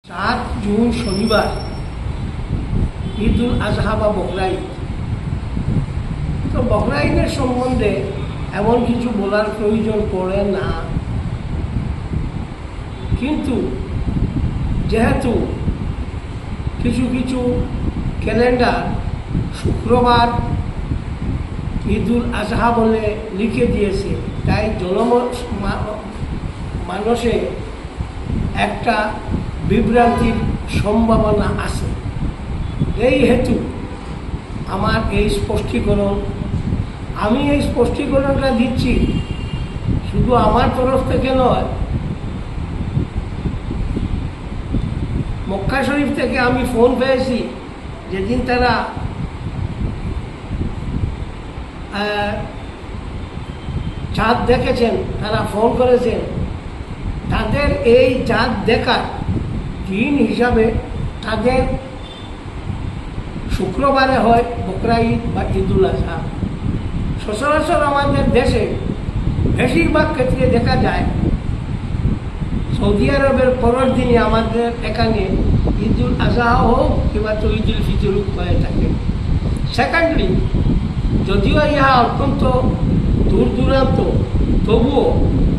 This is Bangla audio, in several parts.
7 জুন শনিবার ঈদ উল আজহা বা বকরা ঈদ। তো বকরা ঈদের সম্বন্ধে এমন কিছু বলার প্রয়োজন পড়ে না, কিন্তু যেহেতু কিছু কিছু ক্যালেন্ডার শুক্রবার ঈদ উল আজহা বলে লিখে দিয়েছে, তাই মানুষে একটা বিভ্রান্তির সম্ভাবনা আছে। এই হেতু আমার এই স্পষ্টীকরণ, আমি এই স্পষ্টীকরণটা দিচ্ছি শুধু আমার তরফ থেকে নয়, মক্কা শরীফ থেকে আমি ফোন পেয়েছি যেদিন তারা চাঁদ দেখেছেন, তারা ফোন করেছেন, তাদের এই চাঁদ দেখার দিন হিসাবে তাদের শুক্রবারে হয় বকরা ঈদ বা ঈদ উল আজহা। সচরাচর আমাদের দেশে বেশিরভাগ ক্ষেত্রে দেখা যায় সৌদি আরবের পরের দিনে আমাদের এখানে ঈদ উল আজহা হোক কিংবা তো ঈদ উল ফিতর হয়ে থাকে। সেকেন্ডলি, যদিও ইহা অত্যন্ত দূর দূরান্ত, তবুও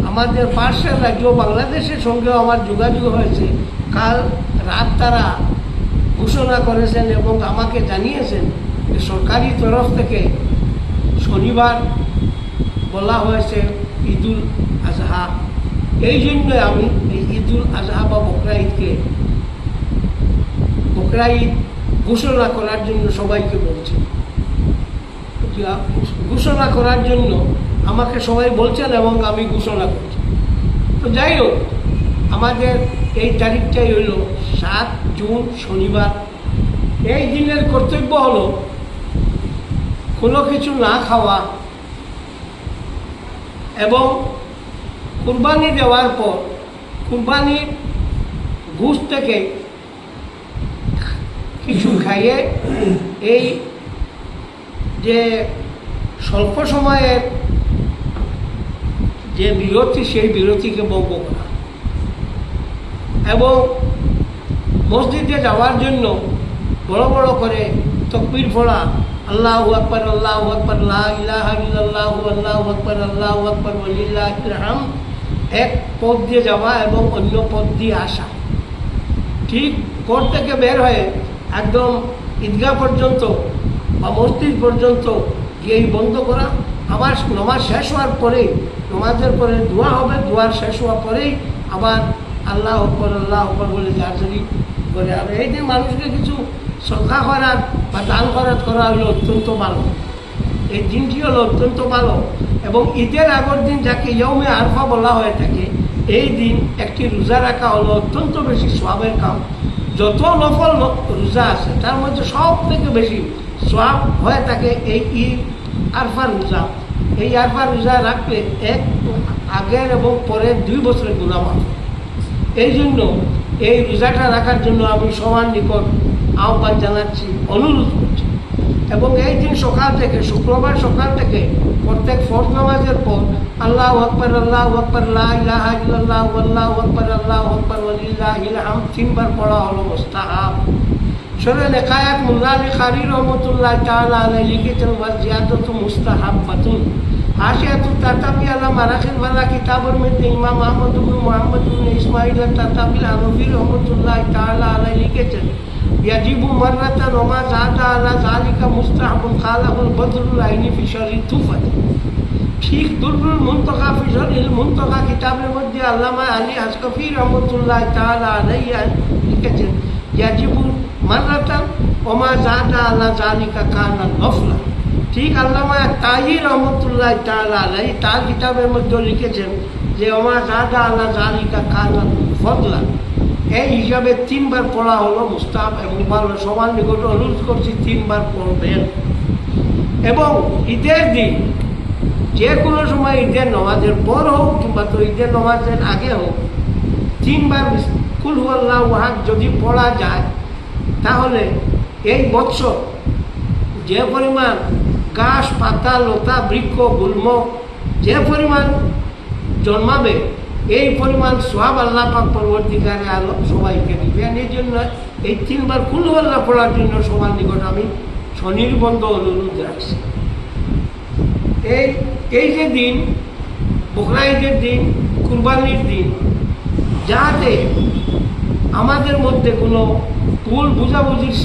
আমাদের পার্শ্বের রাজ্য বাংলাদেশের সঙ্গেও আমার যোগাযোগ হয়েছে। কাল রাত তারা ঘোষণা করেছেন এবং আমাকে জানিয়েছেন যে সরকারি তরফ থেকে শনিবার বলা হয়েছে ঈদ উল আজহা। এই জন্য আমি এই ঈদ উল আজহা বা বকরা ঈদ ঘোষণা করার জন্য সবাইকে বলছি। ঘোষণা করার জন্য আমাকে সবাই বলছেন এবং আমি ঘোষণা করছি। তো যাই হোক, আমাদের এই তারিখটাই হইল 7 জুন শনিবার। এই দিনের কর্তব্য হলো কোনো কিছু না খাওয়া এবং কুরবানি দেওয়ার পর কুরবানির গোশত থেকে কিছু খাইয়ে এই যে স্বল্প সময়ের যে বিরতি, সেই বিরতিকে ভঙ্গ করা এবং মসজিদে যাওয়ার জন্য বড় বড় করে তাকবীর পড়া, আল্লাহু আকবার আল্লাহু আকবার লা ইলাহা ইল্লাল্লাহু আল্লাহু আকবার আল্লাহু আকবার ওয়ালিল্লাহিল হামদ, এক পথ দিয়ে যাওয়া এবং অন্য পথ দিয়ে আসা। ঠিক ঘর থেকে বের হয়ে একদম ঈদগাহ পর্যন্ত বা মসজিদ পর্যন্ত গিয়ে বন্ধ করা। আবার নামাজ শেষ হওয়ার পরেই, নামাজের পরে দোয়া হবে, দোয়ার শেষ হওয়ার পরেই আবার আল্লাহ আকবার বলে জারি করে। আর এই দিন মানুষকে কিছু শ্রদ্ধা করার বা দান খরচ করা হলো অত্যন্ত ভালো। এই দিনটি হলো অত্যন্ত ভালো এবং ঈদের আগের দিন যাকে ইয়ৌমে আরফা বলা হয়ে থাকে, এই দিন একটি রোজা রাখা হলো অত্যন্ত বেশি সওয়াবের কাম। যত নফল রোজা আছে তার মধ্যে সব থেকে বেশি সওয়াব হয়ে থাকে এই ঈদ আরফার রোজা। এই আরফার রোজা রাখলে এক আগের এবং পরের 2 বছরের গুনাহ মাফ। এই জন্য এই রোজাটা রাখার জন্য আমি সবার নিকট আহ্বান জানাচ্ছি, অনুরোধ করছি। এবং এই দিন সকাল থেকে, শুক্রবার সকাল থেকে প্রত্যেক ফরজ নামাজের পর আল্লাহু আকবার লা ইলাহা ইল্লাল্লাহু আল্লাহু আকবার ওয়ালিল্লাহিল হামদ 3 বার পড়া হলো মুস্তাহাব। শরীরে নেকায়াত মুল্লা আলী কারি রহমতুল্লাহ তাআলা আলাইহি লিখেছেন ওয়াজিয়াতুতু মুস্তাহাব্বাতুন হাশিয়াতুত তাতাবি আলা মারাখিল ওয়ালা কিতাবের মধ্যে ইমাম আহমদ ইবনে মুহাম্মদ ইবনে ইসমাঈল তাতাবি আনবী রহমতুল্লাহ তাআলা আলাইহি লিখেছেন ইয়াজিবু মাররাতান ওয়া মা যাদা আলা যালিকা মুস্তাহাবুন খালাহুল বদরুল আইনি ফি শরঈ তুফাত। ঠিক দুররুল মুনতাকা ফি শরঈল মুনতাকা কিতাবের মধ্যে আল্লামা আলী আসকাফি রহমতুল্লাহ তাআলা আলাইহি লিখেছেন ইয়াজিবু মাররাতান ওয়া মা যাদা আলা যালিকা কানা নফলা। ঠিক আল্লামা তাহি রহমতুল্লাহ তাআলা আলাইহি তার কিতাবের মধ্যে লিখেছেন যে ওয়া মা যাদা আলা যালিকা কানা ফদলা। এই হিসাবে 3 বার পড়া হলো মুস্তাহাব এবং ভালো। সবার নিকট অনুরোধ করছি 3 বার পড়বেন। এবং ঈদের দিন যে কোনো সময়, ঈদের নামাজের পর হোক কিংবা তো ঈদের নামাজের আগে হোক, 3 বার কুল হুয়াল্লাহু আহাদ যদি পড়া যায়, তাহলে এই বছর যে পরিমাণ ঘাস পাতা লতা বৃক্ষ গুল্ম যে পরিমাণ জন্মাবে, এই পরিমাণ সওয়াব আল্লাহ পাক পরবর্তীকালে আলো সবাইকে দিবেন। এই জন্য এই 3 বার কুল আল্লাহ পড়ার জন্য সবার নিকট আমি স্বনির্বন্ধ অনুরোধ রাখছি। এই যে দিন, বকরা ঈদের দিন, কুরবানির দিন, যাতে আমাদের মধ্যে কোনো ভুল বুঝাবুঝির